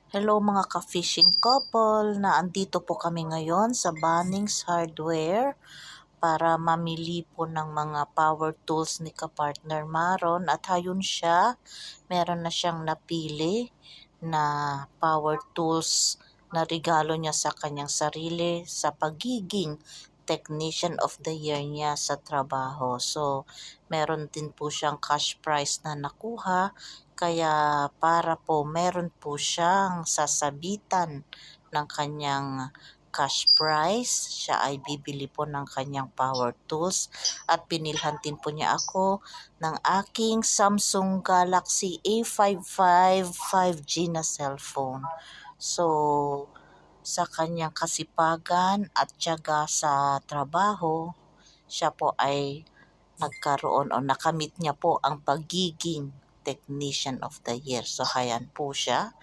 Hello mga ka-fishing couple, naandito po kami ngayon sa Bunnings Hardware para mamili po ng mga power tools ni ka-partner Maron at hayon siya, meron na siyang napili na power tools na regalo niya sa kanyang sarili sa pagiging Technician of the Year niya sa trabaho. So, meron din po siyang cash prize na nakuha. Kaya para po meron po siyang sasabitan ng kanyang cash prize, siya ay bibili po ng kanyang power tools at binilhan din po niya ako ng aking Samsung Galaxy A55 5G na cellphone. So, sa kanyang kasipagan at tiyaga sa trabaho, siya po ay nagkaroon o nakamit niya po ang pagiging Technician of the Year. So, hayan po siya.